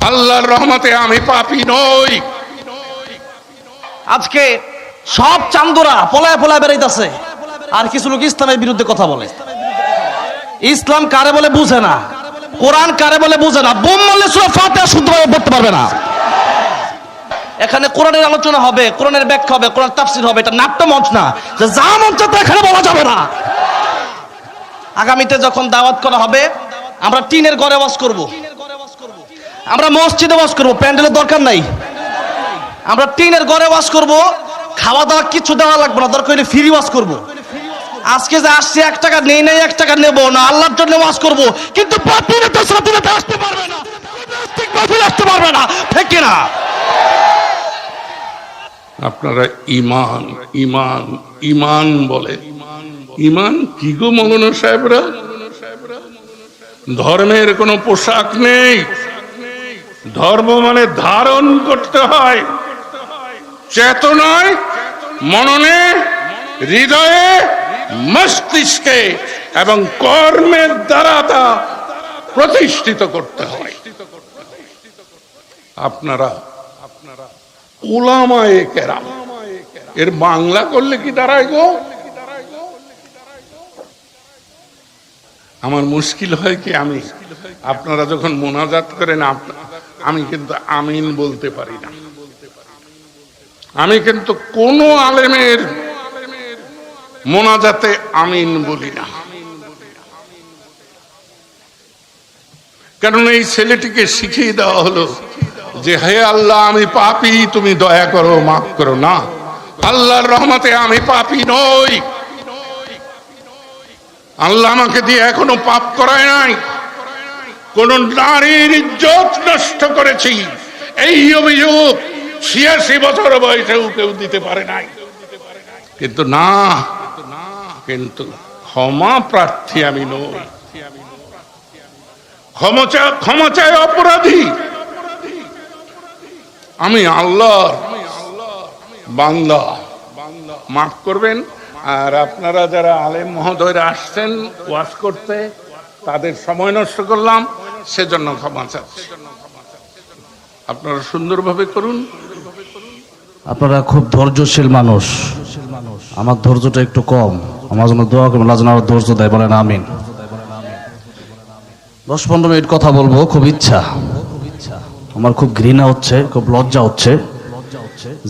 আল্লাহর রহমতে আমি পাপী নই। আজকে সব চান্দুরা পলায় পলায় বেড়াইতেছে, আর কিছু লোক ইসলামের বিরুদ্ধে কথা বলে। ইসলাম কারে বলে বুঝে না, কোরআন কারে বলে বুঝে না। বোম মারলে সূরা ফাতিহা শুদ্ধভাবে পড়তে পারবে না। এখানে কোরআনের আলোচনা হবে, কোরআনের ব্যাখ্যা হবে, কোরআন তাফসীর হবে। এটা নাট্য মঞ্চ না যে যা মঞ্চ তা এখানে বলা যাবে না। আগামীতে যখন দাওয়াত করা হবে, আমরা টিনের ঘরে ওয়াজ করব, আমরা মসজিদে ওয়াজ করব, প্যান্ডেলের দরকার নাই। আমরা টিনের ঘরে ওয়াজ করব, খাওয়া দাওয়া কিছু দেওয়া লাগবে না, দরকার হলে ফ্রি ওয়াজ করব। আজকে যে আসছে 1 টাকা নেই নাই 1 টাকা নেব না, আল্লাহর জন্য ওয়াজ করব। কিন্তু বাতিলেতে সাতিলেতে আসতে পারবে না, নাস্তিক বাতিল আসতে পারবে না, ঠিক কি না? আপনারা ইমান ইমান ইমান বলে, ইমান কি গো মৌলানা সাহেবরা? ধর্মের কোনো পোশাক নেই। ধর্ম মানে ধারণ করতে হয় চেতনায়, মননে, হৃদয়ে, মস্তিষ্কে এবং কর্মের দ্বারা তা প্রতিষ্ঠিত করতে হয়। আপনারা উলামায়ে কেরাম এর বাংলা করলে কি দাঁড়ায় গো? আমার মুশকিল হয় কি, আমি আপনারা যখন মোনাজাত করেন আমি কিন্তু আমিন বলতে পারি না। আমি কিন্তু কোন আলেমের মোনাজাতে আমিন বলি না, কারণ এই ছেলেটিকে শিখিয়ে দেওয়া হলো যে হে আল্লাহ আমি পাপী, তুমি দয়া করো, মাফ করো। না, আল্লাহর রহমতে আমি পাপী নই। আল্লাহ আমাকে দিয়ে এখনো পাপ করায় নাই। কোন নারীর ইজ্জত নষ্ট করেছি এই অভিযোগ 86 বছর বয়সেও কেউ দিতে পারে নাই। কিন্তু না, কিন্তু ক্ষমা প্রার্থী আমি নই। ক্ষমা চাই অপরাধী। আমি আল্লাহর বান্দা, মাফ করবেন। আর আপনারা যারা আলেম মহোদয়রা আসছেন ওয়াজ করতে, তাদের সময় নষ্ট করলাম, সেজন্য ক্ষমা চাচ্ছি। আপনারা সুন্দরভাবে করুন। আপনারা খুব ধৈর্যশীল মানুষ, আমার ধৈর্যটা একটু কম। আমার জন্য দোয়া করবেন, আল্লাহ যেন আরো ধৈর্য দেয়, বলেন আমিন। 10-15 মিনিট কথা বলবো, খুব ইচ্ছা। আমার খুব ঘৃণা হচ্ছে, খুব লজ্জা হচ্ছে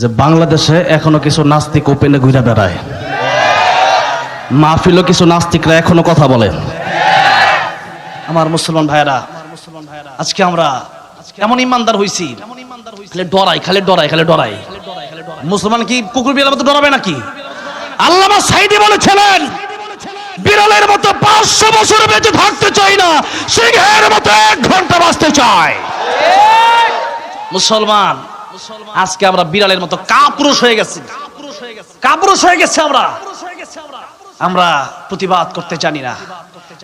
যে বাংলাদেশে এখনো কিছু নাস্তিক ওপেনে ঘুরে বেড়ায়। মাহফিলও কিছু নাস্তিকরা এখনো কথা বলে। আমার মুসলমান ভাইয়েরা, আজকে আমরা এমন ইমানদার হইছি, খালি ডরাই। মুসলমান কি কুকুর বিড়ালের মতো ডরাবে নাকি? আল্লামা সাঈদী বলেছিলেন, বিড়ালের মতো 500 বছর বেঁচে থাকতে চাই না, সিংহের মতো 1 ঘন্টা বাঁচতে চাই। মুসলমান আজকে আমরা বিড়ালের মতো কাপুরুষ হয়ে গেছি, আমরা প্রতিবাদ করতে জানি না,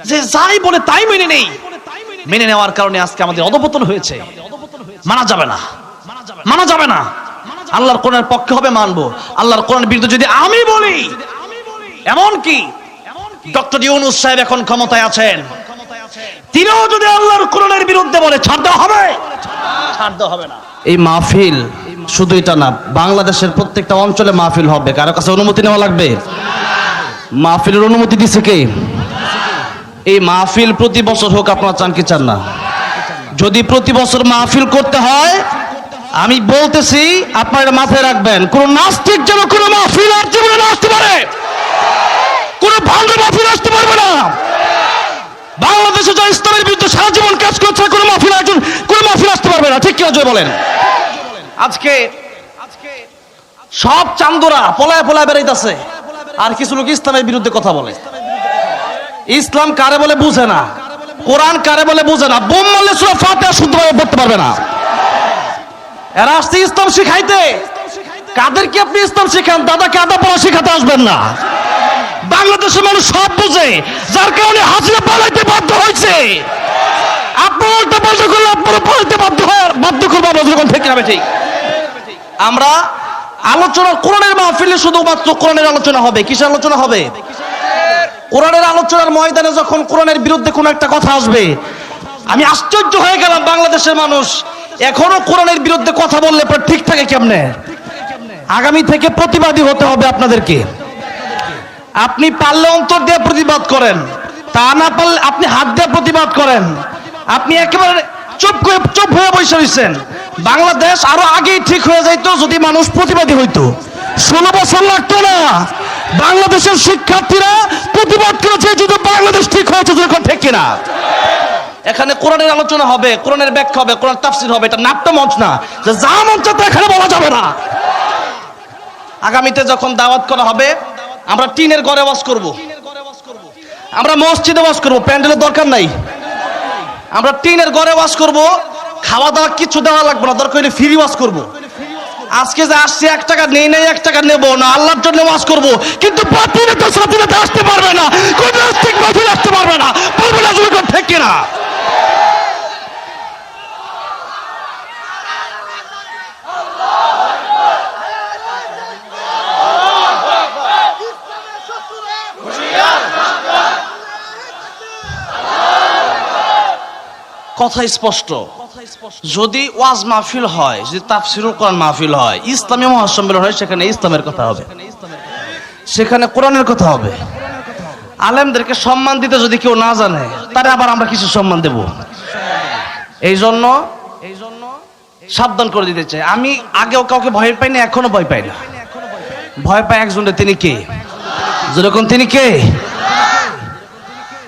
যে যাই বলে তাই মেনে নেওয়ার কারণে আজকে আমাদের অধঃপতন হয়েছে। মানা যাবে না। আল্লাহর কোরআনের পক্ষে হবে মানবো, আল্লাহর কোরআনের বিরুদ্ধে যদি আমি বলি, এমন কি ডক্টর ইউনূস সাহেব এখন ক্ষমতায় আছেন, তিনিও যদি আল্লাহর কোরআনের বিরুদ্ধে বলে, ছাড় দেওয়া হবে না। এই মাহফিল শুধু এটা না, বাংলাদেশের প্রত্যেকটা অঞ্চলে মাহফিল হবে। কারো কাছে অনুমতি নেওয়া লাগবে। মাহফিলের অনুমতি দিছে কে? এই মাহফিল প্রতি বছর হোক, আপনারা চান কি চান না? যদি প্রতি বছর মাহফিল করতে হয়, আমি বলতেছি আপনারা মাথায় রাখবেন, কোন নাস্তিক যেন কোন মাহফিল আর জীবনে না আসতে পারে, কোন ভালো মাহফিল আসতে পারবে না। বাংলাদেশে যা ইসলামের বিরুদ্ধে সারা জীবন কাজ করছে, কোন মাহফিল আসতে পারবে না, ঠিক কি না বলেন? আজকে সব চান্দুরা পলায় পলায় বেড়াইতেছে, আর কিছু লোক ইসলামের বিরুদ্ধে কথা বলে। ইসলাম কারে বলে বুঝে না, কোরআন কারে বলে বুঝে না। বোম মারলে সূরা ফাতিহা শুদ্ধভাবে পড়তে পারবে না। এরা আসছে ইসলাম শিখাইতে। কাদেরকে আপনি ইসলাম শিখান? দাদাকে আদা পড়া শিখাতে আসবেন না। বাংলাদেশের মানুষ সব বুঝে, যার কারণে হাসিনা পালাইতে বাধ্য হয়েছে। আপনারা উল্টা পাল্টা করলে আপনারা পালাইতে বাধ্য করবো আমরা, যখন ঠিক হবে। ঠিক আমরা আলোচনা, কোরআনের মাহফিলে শুধুমাত্র কোরআনের আলোচনা হবে। কিসের আলোচনা হবে? কোরআনের আলোচনার ময়দানে যখন কোরআনের বিরুদ্ধে কোনো একটা কথা আসবে, আমি আশ্চর্য হয়ে গেলাম। বাংলাদেশের মানুষ এখনো কোরআনের বিরুদ্ধে কথা বললে পর ঠিক থাকে কেমনে? আগামী থেকে প্রতিবাদী হতে হবে আপনাদেরকে। আপনি পারলে অন্তর দিয়ে প্রতিবাদ করেন, তা না পারলে আপনি হাত দিয়ে প্রতিবাদ করেন। আপনি একেবারে চুপ হয়ে বসে রয়েছেন। বাংলাদেশ আরো আগেই ঠিক হয়ে যাইতো যদি মানুষ প্রতিবাদী হইতো। 16 বছর লাগতো না। বাংলাদেশের শিক্ষার্থীরা প্রতিবাদ করেছে, যদি বাংলাদেশ ঠিক হয়েছে, যখন ঠিক কিনা। এখানে কোরআনের আলোচনা হবে, কোরআনের ব্যাখ্যা হবে, কোরআন তাফসীর হবে। এটা নাট্য মঞ্চ না যে যা মঞ্চ তা এখানে বলা যাবে না। আগামীতে যখন দাওয়াত করা হবে, আমরা টিনের ঘরে ওয়াজ করব, আমরা মসজিদে ওয়াজ করব, প্যান্ডেলের দরকার নাই। আমরা টিনের ঘরে ওয়াজ করব, খাওয়া দাওয়া কিছু দেওয়া লাগবে না, দরকার হলে ফ্রি ওয়াজ করব। আজকে যে আসছে 1 টাকা নেই, 1 টাকা নেবো না, আল্লাহর জন্য ওয়াজ করব। কিন্তু বাতিলে তো সাথে আসতে পারবে না, কোন রাস্তিক বাতিল আসতে পারবে না, বলবে না তুমি কোন ঠিক কিনা। কথা স্পষ্ট। যদি ওয়াজ মাহফিল হয়, যদি তাফসীরুল কোরআন মাহফিল হয়, ইসলামী মহাসম্মেলন হয়, সেখানে ইসলামের কথা হবে, সেখানে কোরআনের কথা হবে। আলেমদেরকে সম্মান দিতে যদি কেউ না জানে, তারে আবার আমরা কিছু সম্মান দেব। এই জন্য সাবধান করে দিতে চাই। আমি আগেও কাউকে ভয় পাই না, এখনো ভয় পাই না। ভয় পাই একজনের, তিনি কে? যেরকম তিনি কে।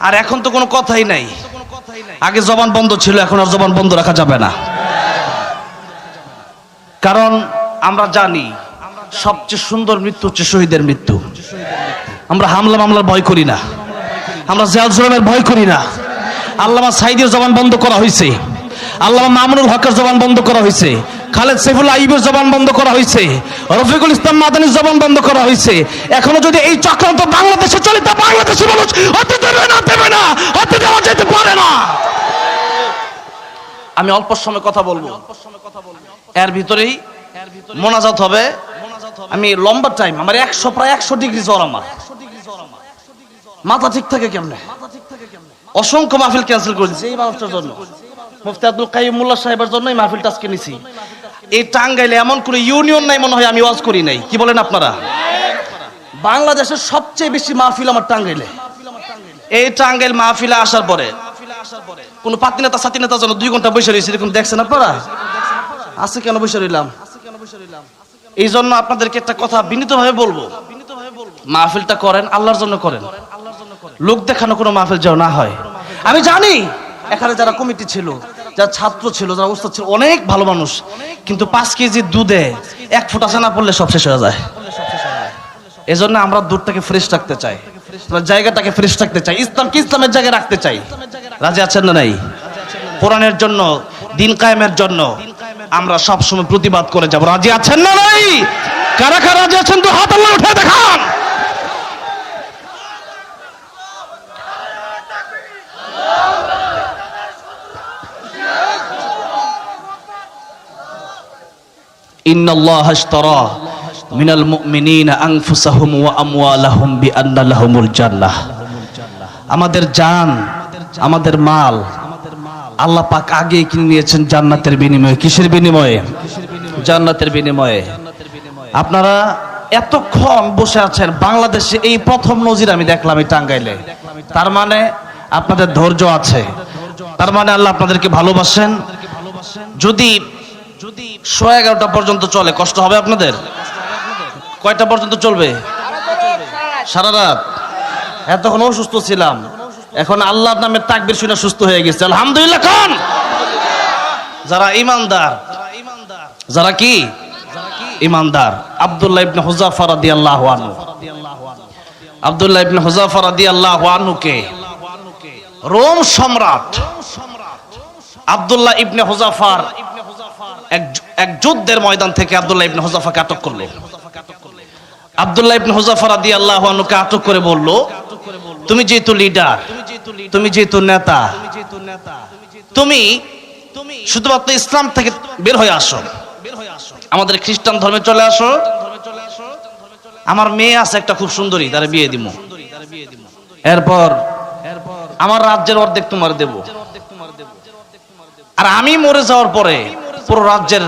আর এখন তো কোনো কথাই নাই। আগে জবান বন্ধ ছিল, এখন আর জবান বন্ধ রাখা যাবে না। কারণ আমরা জানি সবচেয়ে সুন্দর মৃত্যু হচ্ছে শহীদের মৃত্যু। আমরা হামলা মামলার ভয় করি না, আমরা জেল জুলুমের ভয় করি না। আল্লামা সাইদের জবান বন্ধ করা হয়েছে, আল্লামা মামুনুল হকের জবান বন্ধ করা হয়েছে, খালেদ সাইফুল্লাহ আইয়ুবের জবান বন্ধ করা হয়েছে, রফিকুল ইসলাম মাদানির জবান বন্ধ করা হয়েছে। এখনো যদি এই চক্রান্ত বাংলাদেশে চলে, তা বাংলাদেশি মানুষ হতে দেবে না, হতে দেওয়া যেতে পারে না। আমি অল্প সময় কথা বলবো, এর ভিতরেই মোনাজাত হবে। আমি লম্বা টাইম, আমার প্রায় 100 ডিগ্রি জ্বর, আমার মাথা ঠিক থাকে কেমনে। অসংখ্য মাহফিল ক্যান্সেল করে দিয়েছি এই মানুষটার জন্য, মুফতি আব্দুল কাইয়ুম মোল্লা সাহেবের জন্য এই মাহফিলটা আজকে নিছি। এই টাঙ্গাইলে এমন কোন ইউনিয়ন নাই মনে হয় আমি ওয়াজ করি নাই। কি বলেন আপনারা? বাংলাদেশের সবচেয়ে বেশি মাহফিল আমার টাঙ্গাইলে। এই টাঙ্গাইল মাহফিলে আসার পরে কোন পাতি নেতা সাথী নেতার জন্য 2 ঘন্টা বসে রয়েছে, এরকম দেখছেন আপনারা? আছে কেন বসে রইলাম? এই জন্য আপনাদেরকে একটা কথা বিনীতভাবে বলবো, মাহফিলটা করেন, আল্লাহর জন্য করেন। লোক দেখানো কোনো মাহফিল যেন না হয়। আমি জানি এখানে যারা কমিটি ছিল, যারা ছাত্র ছিল, যারা উস্তাদ ছিল, অনেক ভালো মানুষ, কিন্তু 5 কেজি দুধে 1 ফোঁটা ছানা পড়লে সব শেষ হয়ে যায়। এজন্য আমরা দুধটাকে ফ্রেশ রাখতে চাই, জায়গাটাকে ফ্রেশ রাখতে চাই, ইসলামকে ইসলামের জায়গায় রাখতে চাই। রাজি আছেন না নাই? কোরআনের জন্য, দিন কায়েমের জন্য আমরা সব সময় প্রতিবাদ করে যাব। রাজি আছেন না নাই? কারা কারা রাজি আছেন তো হাত আল্লাহ উঠে দেখান। ইন্নাল্লাহা আশতারা মিনাল মুমিনিনা আনফুসাহুম ওয়া আমওয়ালাহুম বিআন্না লাহুমুল জান্নাহ। আমাদের জান, আমাদের মাল আল্লাহ পাক আগে কিনে নিয়েছেন জান্নাতের বিনিময়ে। কিসের বিনিময়ে? জান্নাতের বিনিময়ে। আপনারা এতক্ষণ বসে আছেন, বাংলাদেশে এই প্রথম নজির আমি দেখলাম এই টাঙ্গাইলে। তার মানে আপনাদের ধৈর্য আছে, তার মানে আল্লাহ আপনাদেরকে ভালোবাসেন। যদি 11:30 পর্যন্ত চলে, কষ্ট হবে আপনাদের? কয়টা পর্যন্ত চলবে? সারা রাত। এতক্ষণ অসুস্থ ছিলাম, এখন আল্লাহর নামের তাকবীর শুনে সুস্থ হয়ে গেছে, আলহামদুলিল্লাহ। কোন যারা ইমানদার, যারা কি ইমানদার, আব্দুল্লাহ ইবনে হুযাফা রাদিয়াল্লাহু আনহু, আব্দুল্লাহ ইবনে হুযাফা রাদিয়াল্লাহু আনহুকে রোম সম্রাট আব্দুল্লাহ ইবনে হুযাফার এক যুদ্ধের ময়দান থেকে আব্দুল্লাহ ইবনে হুযাফাকে আটক করলো। আব্দুল্লাহ ইবনে হুযাফা রাদিয়াল্লাহু আনহুকে আটক করে বলল, তুমি যেহেতু লিডার, তুমি যেহেতু নেতা, তুমি শুধুমাত্র ইসলাম থেকে বের হয়ে আসো, আমাদের খ্রিস্টান ধর্মে চলে আসো। আমার মেয়ে আছে একটা খুব সুন্দরী, তার বিয়ে দিব। এরপর আমার রাজ্যের অর্ধেক তোমার দেব, আর আমি মরে যাওয়ার পরে পুরো রাজ্যের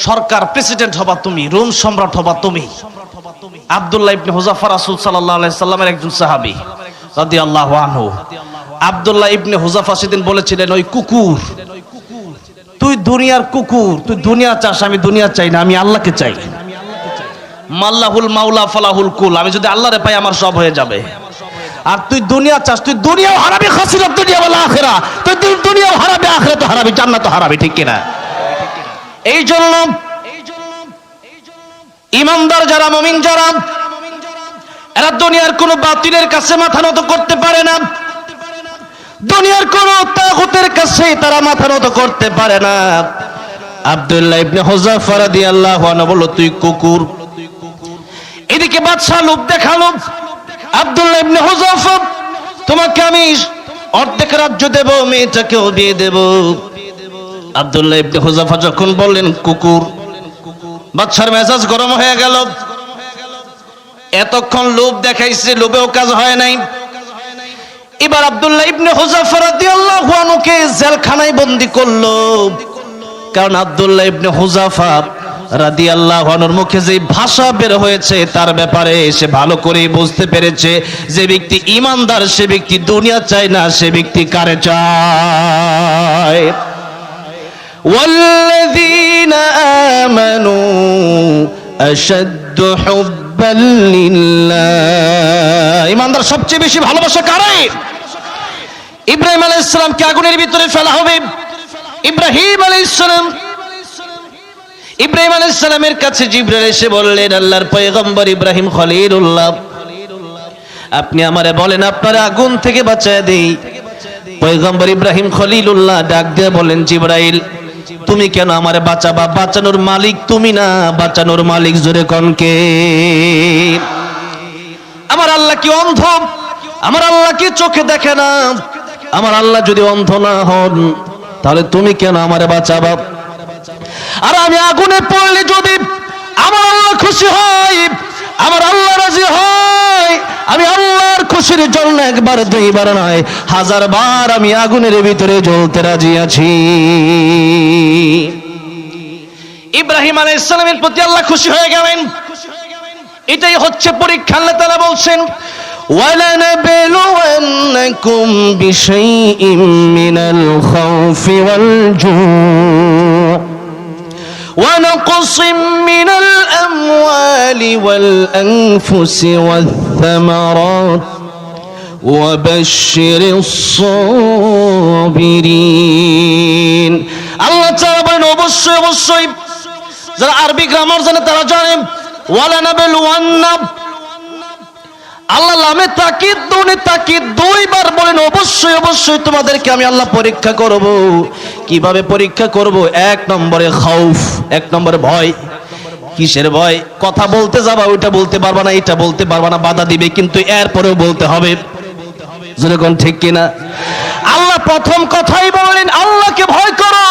সরকার প্রেসিডেন্ট হবা তুমি, রোম সম্রাট হবা তুমি। আব্দুল্লাহ ইবনে হুযাফা রাসূল সাল্লাল্লাহু আলাইহি সাল্লামের একজন সাহাবী রাদিয়াল্লাহু আনহু। আব্দুল্লাহ ইবনে হুযাফা সেদিন বলেছিলেন, ওই কুকুর, তুই দুনিয়ার কুকুর, তুই দুনিয়া চাস, আমি দুনিয়া চাই না, আমি আল্লাহকে চাই। মাল্লাহুল মাওলা ফালাহুল কুল, আমি যদি আল্লাহরে পাই আমার সব হয়ে যাবে। আর তুই দুনিয়া চাস, তুই দুনিয়াও হারাবি, খাসিরাত দুনিয়া ওয়াল আখিরা, তুই দুনিয়াও হারাবি, আখিরাতও হারাবি, জান্নাতও হারাবি, ঠিক কিনা? এই জন্য ইমানদার যারা, মুমিন যারা, এরা দুনিয়ার কোন বাতিলের কাছে মাথা নত করতে পারে না, দুনিয়ার কোন তাগুতের কাছে তারা মাথা নত করতে পারে না। আব্দুল্লাহ ইবনে হুযাফা রাদিয়াল্লাহু আনহু বলল, তুই কুকুর। এদিকে বাদশা লোভ দেখালো, আব্দুল্লাহ ইবনে হুযাফা, তোমাকে আমি অর্ধেক রাজ্য দেব, মেয়েটাকেও বিয়ে দেব। আব্দুল্লাহ ইবনে হুযাফা যখন বললেন কুকুর, বাদশার মেজাজ গরম হয়ে গেল। এতক্ষণ লোভ দেখাইছে, লোভেও কাজ হয় নাই। এবার আব্দুল্লাহ ইবনে হুযাফা রাদিয়াল্লাহু আনহুকে জেলখানায় বন্দী করলো। কারণ আব্দুল্লাহ ইবনে হুযাফা রাদিয়াল্লাহু আনহুর মুখে যে ভাষা বের হয়েছে তার ব্যাপারে সে ভালো করে বুঝতে পেরেছে, যে ব্যক্তি ঈমানদার সে ব্যক্তি দুনিয়া চায় না, সে ব্যক্তি কারে চায়? ওয়াল্লাযীনা আমানু আশাদ্দু হুব্বাল লিল্লাহ, ঈমানদার সবচেয়ে বেশি ভালোবাসা কারে? ইব্রাহিম আলাইহিস সালামকে আগুনের ভিতরে ফেলা হবে। ইব্রাহিম আলাইহিস সালামের কাছে জিবরাইল এসে বললেন, আল্লাহর পয়গম্বর ইব্রাহিম খলিলুল্লাহ, আপনি আমারে বলেন আপনারে আগুন থেকে বাঁচায় দেই। পয়গম্বর ইব্রাহিম খলিলুল্লাহ ডাক দিয়ে বলেন, জিবরাইল তুমি কেন আমারে বাঁচাবা? বাঁচানোর মালিক তুমি না, বাঁচানোর মালিক জোরে কোন কে? আমার আল্লাহ কি অন্ধ? আমার আল্লাহ কি চোখে দেখে না? আমার আল্লাহ যদি অন্ধ না হন তাহলে তুমি কেন আমারে বাঁচাবা? আর আমি আগুনে পড়লে যদি আমার আল্লাহ খুশি হয়, আমার আল্লাহ রাজি হয়, আমি আল্লাহর খুশির জন্য একবার দুইবার নয় 1000 বার আমি আগুনের ভিতরে জ্বলতে রাজি আছি। ইব্রাহিম আলাইহিস সালামের প্রতি আল্লাহ খুশি হয়ে গেলেন। এটাই হচ্ছে পরীক্ষা। আল্লাহ তাআলা বলছেন, وَلَنَبْلُوَنَّكُمْ بِشَيْءٍ مِّنَ الْخَوْفِ وَالْجُوعِ وَنَقْصٍ مِّنَ الْأَمْوَالِ وَالْأَنفُسِ وَالثَّمَرَاتِ وَبَشِّرِ الصَّابِرِينَ। আল্লাহ তাআলা বলেন, অবশ্যই অবশ্যই যারা আরবি গ্রামার জানে তারা জানে, ওয়ালানাবলুওয়ান্না, আল্লাহ লামে তাকিদ দুনে তাকিদ দুইবার বলেন, অবশ্যই অবশ্যই তোমাদেরকে আমি আল্লাহ পরীক্ষা করব। কিভাবে পরীক্ষা করব? 1 নম্বরে খাউফ, 1 নম্বরে ভয়। কিসের ভয়? কথা বলতে যাবা ওইটা বলতে পারবা না, এটা বলতে পারবা না, বাধা দিবে, কিন্তু এরপরেও বলতে হবে, যেরকম ঠিক কিনা? আল্লাহ প্রথম কথাই বললেন, আল্লাহকে ভয় করো।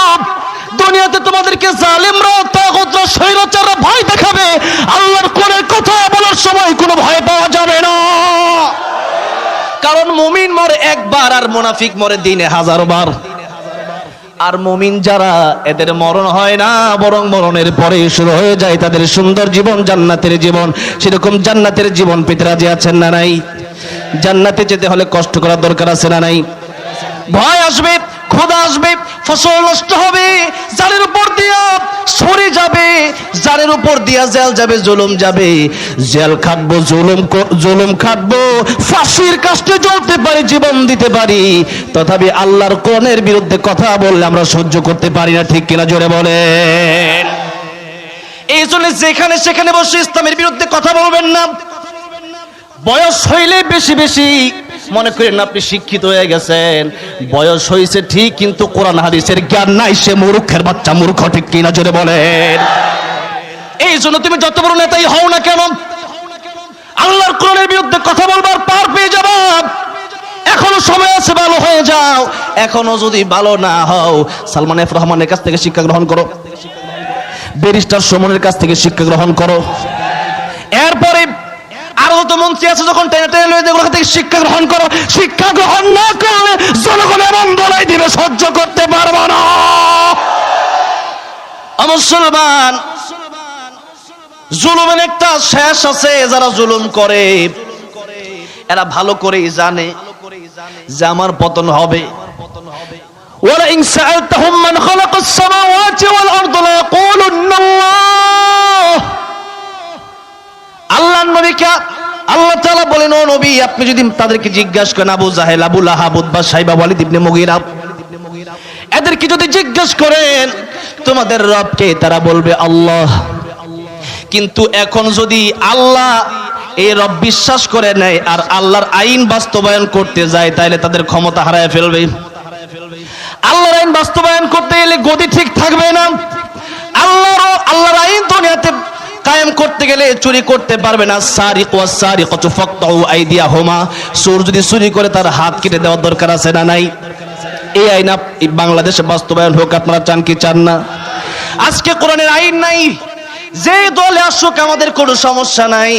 দুনিয়াতে তোমাদেরকে জালেমরা, তাগুতরা, স্বৈরাচাররা ভয় দেখাবে, আল্লাহর কোরআনের কথা বলার সময় কোনো ভয় পাওয়া যাবে না। কারণ মুমিন মরে একবার আর মুনাফিক মরে দিনে 1000 বার। আর মুমিন যারা, এদের মরণ হয় না, বরং মরণের পরে শুরু হয়ে যায় তাদের সুন্দর জীবন, জান্নাতের জীবন। সেরকম জান্নাতের জীবন পেতে রাজি আছেন না নাই? জান্নাতে যেতে হলে কষ্ট করার দরকার আছে না নাই? ভয় আসবে, ক্ষুধা আসবে, ফসল নষ্ট হবে, জালের উপর দিয়া ছুরি যাবে, জালের উপর দিয়া জেল যাবে, জুলুম যাবে, জেল খাটবো, জুলুম খাটবো, ফাঁসির কাস্টে জ্বলতে পারি, জীবন দিতে পারি, তথাপি আল্লাহর কোরআনের বিরুদ্ধে কথা বললে আমরা সহ্য করতে পারি না, ঠিক কিনা? জোরে বলেন। এই জন্য যেখানে সেখানে বসে ইসলামের বিরুদ্ধে কথা বলবেন না। বয়স হইলে বেশি বেশি মনে করেন আপনি শিক্ষিত হয়ে গেছেন, বয়স হয়েছে ঠিক, কিন্তু কোরআন হাদিসের জ্ঞান নাই, সে মূর্খের বাচ্চা, মূর্খ, ঠিক কিনা? জোরে বলেন। এই জন্য তুমি যত বড় নেতাই হও না কেন, আল্লাহর কোরআনের বিরুদ্ধে কথা বলবার পার পেয়ে যাবে। এখনো সময় আছে, ভালো হয়ে যাও। এখনো যদি ভালো না হও, সালমান এফ রহমানের কাছ থেকে শিক্ষা গ্রহণ করো, ব্যারিস্টার সুমনের কাছ থেকে শিক্ষা গ্রহণ করো। এরপরে আরো তো মন্ত্রী আছে, যখন টেনে টেনে লয়ে ওখান থেকে শিক্ষা গ্রহণ করো। শিক্ষা গ্রহণ না করলে জনগণ এমন বলাই দিবে, সহ্য করতে পারবো না। মুসলমান, জুলুমের একটা শেষ আছে। যারা জুলুম করে এরা ভালো করেই জানে যে আমার পতন হবে। ওয়ালাইন সাআলতাহুম মান খালাকাস সামাওয়াতি ওয়াল আরদা লায়াকুলুন্না আল্লাহ। আল্লাহর নবীকে আল্লাহ তাআলা বলেন, ও নবী, আপনি যদি তাদেরকে জিজ্ঞাসা করেন, আবু জাহেল, আবু লাহাব, উতবা, সাইবা, ওয়ালিদ ইবনে মুগীরা, এদেরকে যদি জিজ্ঞাসা করেন তোমাদের রবকে, তারা বলবে আল্লাহ। কিন্তু এখন যদি আল্লাহ এই রব বিশ্বাস করে নেয় আর আল্লাহর আইন বাস্তবায়ন করতে যায়, তাহলে তাদের ক্ষমতা হারায় ফেলবে। আল্লাহর আইন বাস্তবায়ন করতে গেলে গদি ঠিক থাকবে না। আল্লাহর আইন দুনিয়াতে কায়েম করতে গেলে চুরি করতে পারবে না। সারিক ওয়াস সারিকাতু ফাকতাউ আইদিয়াহুমা, চোর যদি চুরি করে তার হাত কেটে দেওয়ার দরকার আছে না নাই? এই আইন বাংলাদেশে বাস্তবায়ন হোক, আপনারা চান কি চান না? আজকে কোরআনের আইন নাই, যে দলে আসুক আমাদের কোনো সমস্যা নাই,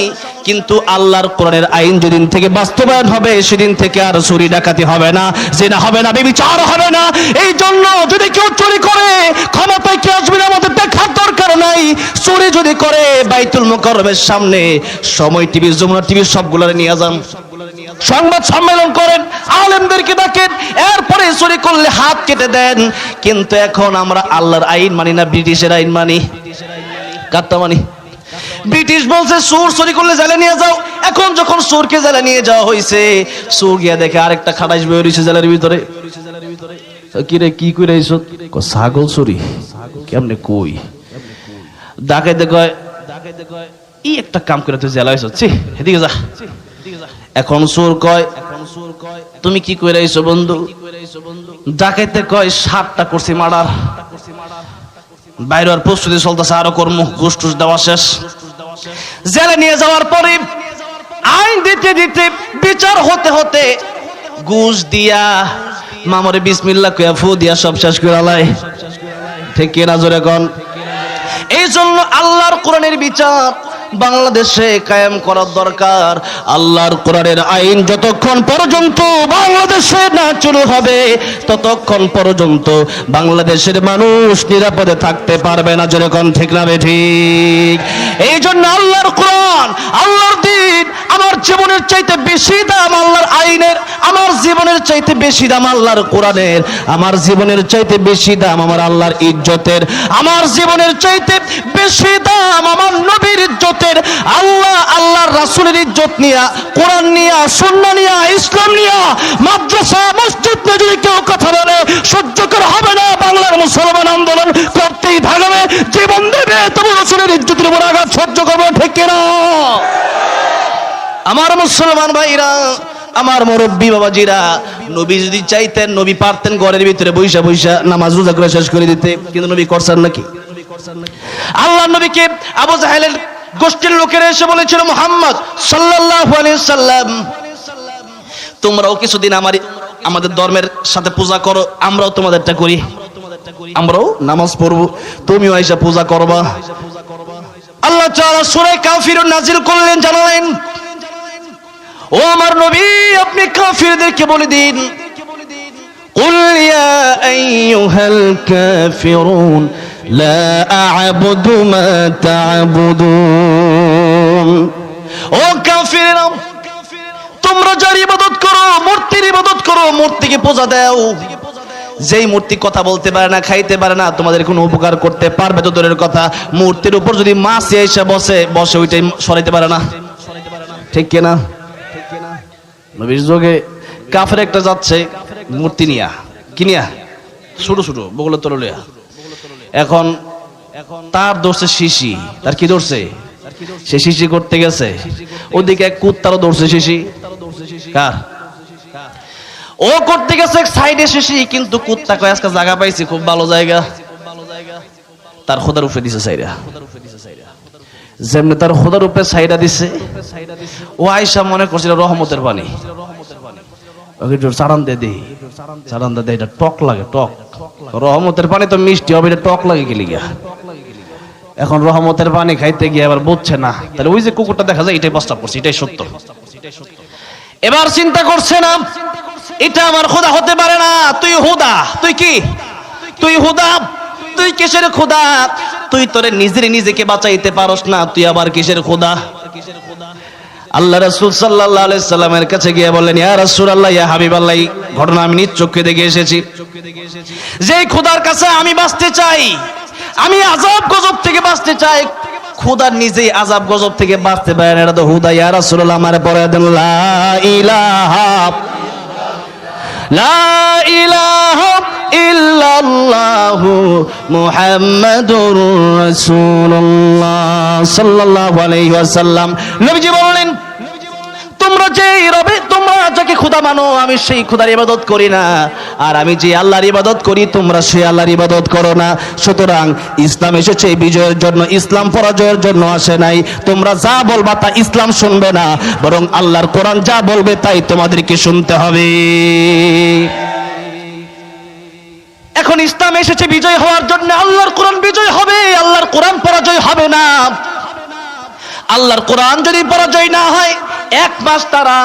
কিন্তু আল্লাহর কোরআনের আইন যেদিন থেকে বাস্তবায়ন হবে সেদিন থেকে আর চুরি ডাকাতি হবে না, জিনা হবে না, ব্যভিচার হবে না। এই জন্য যদি কেউ চুরি করে ক্ষমতায় কে আসবে আমাদের দেখার দরকার নাই। চুরি যদি করে বাইতুল মুকাররমের সামনে সময় টিভি, যমুনা টিভি সবগুলোরে নিয়ে যান, সংবাদ সম্মেলন করেন, আলেমদেরকে ডাকেন, এরপরে চুরি করলে হাত কেটে দেন। কিন্তু এখন আমরা আল্লাহর আইন মানি না, ব্রিটিশের আইন মানি। কাট্টা মানি। ব্রিটিশ বলছে চোর চুরি করলে জেলে নিয়ে যাও। এখন যখন চোরকে জেলে নিয়ে যাওয়া হয়েছে, চোর গিয়া দেখে আরেকটা খাটাইশ বই রয়েছে জেলের ভিতরে। কি রে, কি কইরা আইছো? ছাগল চুরি। কেমনে কই? ডাকাইতে কয় ই একটা কাম করে তুই জেলা হইছো, ছি এদিকে যা। এখন চোর কয় তুমি কি কইরা আইছো বন্ধু? ডাকাইতে কয় 7টা করছি মার্ডার, বাইরের প্রস্তুতি চলতেছে, আরো কর্ম, ঘুষ টুস দেওয়া শেষ। জেলে নিয়ে যাওয়ার পরে আইন দিতে দিতে বিচার হতে হতে ঘুষ দিয়া মামরে বিসমিল্লাহ কইয়া ফু দিয়া সব শেষ করে আলাই। ঠিক কিনা জোরে কোন? এই জন্য আল্লাহর কোরআনের বিচার বাংলাদেশে কায়েম করার দরকার। আল্লাহর কোরআনের আইন যতক্ষণ পর্যন্ত বাংলাদেশে না চালু হবে ততক্ষণ পর্যন্ত বাংলাদেশের মানুষ নিরাপদে থাকতে পারবে না। যেরকম ঠিক না ঠিক? এই জন্য আল্লাহর কোরআন, আল্লাহর দ্বীন আমার জীবনের চাইতে বেশি দাম আল্লাহর আইনের, আমার জীবনের চাইতে বেশি দাম আল্লাহর কোরআনের, আমার জীবনের চাইতে বেশি দাম আমার আল্লাহর ইজ্জতের, আমার জীবনের চাইতে বেশি দাম আমার নবীর ইজ্জত। আল্লাহর রাসূলের ইজ্জত নিয়া, কোরআন নিয়া, সুন্নাহ নিয়া, ইসলাম নিয়া, মাদ্রাসা মসজিদ নিয়ে যদি কেউ কথা বলে সহ্য করা হবে না। বাংলার মুসলমান আন্দোলন করতেই থাকবে, জীবন দেবে, তবু রাসূলের ইজ্জতের উপর আঘাত সহ্য করবে। ঠিক কিনা? আমার মুসলমান ভাইরা, আমার মুরব্বী বাবাজিরা, নবী যদি চাইতেন নবী পারতেন ঘরের ভিতরে বৈশা বৈশা নামাজ রোজা করে শেষ করে দিতে, কিন্তু নবী করছেন নাকি? আল্লাহ নবীকে আবু জাহেলের গোষ্ঠীর লোকেরা এসে বলেছিল, মুহাম্মদ সাল্লাল্লাহু আলাইহি সাল্লাম, তোমরাও কিছুদিন আমাদের ধর্মের সাথে পূজা করো, আমরাও তোমাদেরটা করি, আমরাও নামাজ পড়বো, তুমিও আইসা পূজা করবা। আল্লাহ তাআলা সূরা কাফিরুন নাজিল করলেন, জানালেন, ও আমার নবী, আপনি কাফিরদেরকে বলে দিন, কুল ইয়া আইয়ুহাল কাফিরুন লা আ'বুদু মা তা'বুদুন। ও কাফিররা, তোমরা যার ইবাদত করো, মূর্তির ইবাদত করো, মূর্তিকে পূজা দাও, যেই মূর্তি কথা বলতে পারে না, খাইতে পারে না, তোমাদের কোনো উপকার করতে পারবে তো দূরের কথা, মূর্তির উপর যদি মাছ এসে বসে ওইটাই সরাইতে পারে না। ঠিক কিনা? নবীর যুগে কাফের একটা যাচ্ছে মূর্তি নিয়া, কি নিয়া, ছোট ছোট বগলে তরলিয়া। এখন তার ধরছে শিশি, তার কি ধরছে, সে শিশি করতে গেছে, ওদিকে এক কুত্তারও ধরছে শিশি। কার? ও করতে গেছে সাইডে শিশি, কিন্তু কুত্তা কয় আজকে জায়গা পাইছি, খুব ভালো জায়গা, তার খোদার উপরে দিছে সাইডা। যেমনি তার খোদার উপরে সাইডা দিছে, ও আয়েশা মনে করছিল রহমতের পানি, চারান দে দে, চারান দে, এটা টক লাগে, টক, রহমতের পানি তো মিষ্টি হবে, এটা টক লাগে গেলি গিয়া। এখন রহমতের পানি খাইতে গিয়ে আবার বুঝছে না, তাহলে ওই যে কুকুরটা দেখা যায় এটাই প্রস্তাব করছে, এটাই সত্য। এবার চিন্তা করছে না, এটা আমার খোদা হতে পারে না, তুই হুদা, তুই কি, তুই হুদা, তুই কিসের খোদা? তুই তোরে নিজেকে বাঁচাইতে পারস না, তুই আবার কিসের খোদা? আল্লাহ রাসূল সাল্লাল্লাহু আলাইহি সাল্লামের কাছে গিয়ে বললেন, ইয়া রাসূলুল্লাহ, ইয়া হাবিবাল্লাহ, এই ঘটনা আমি নিজ চোখে দেখে এসেছি। যে খোদার কাছে আমি বাঁচতে চাই, আমি আযাব গজব থেকে বাঁচতে চাই, খোদা নিজেই আযাব গজব থেকে বাঁচতে পারে না, এটা তো হুদা। ইয়া রাসূলুল্লাহ, আমারে পড়ে দেন লা ইলাহা লা ইলাহা ইল্লাল্লাহু মুহাম্মাদুর রাসূলুল্লাহ সাল্লাল্লাহু আলাইহি ওয়াসাল্লাম। নবীজি বললেন, তোমরা যাকে খোদা মানো, আমি সেই খোদার ইবাদত করি না, আর আমি যে আল্লাহর ইবাদত করি, তোমরা সেই আল্লাহর ইবাদত করো না। সুতরাং ইসলাম এসেছে বিজয়ের জন্য, ইসলাম পরাজয়ের জন্য আসে নাই। তোমরা যা বলবা তা ইসলাম শুনবে না, বরং আল্লাহর কোরআন যা বলবে তাই তোমাদেরকে শুনতে হবে। এখন ইসলাম এসেছে বিজয় হওয়ার জন্য, আল্লাহর কোরআন বিজয় হবে, আল্লাহর কোরআন পরাজয় হবে না। আল্লাহর কোরআন যদি পরাজয় না হয়, এক মাস তারা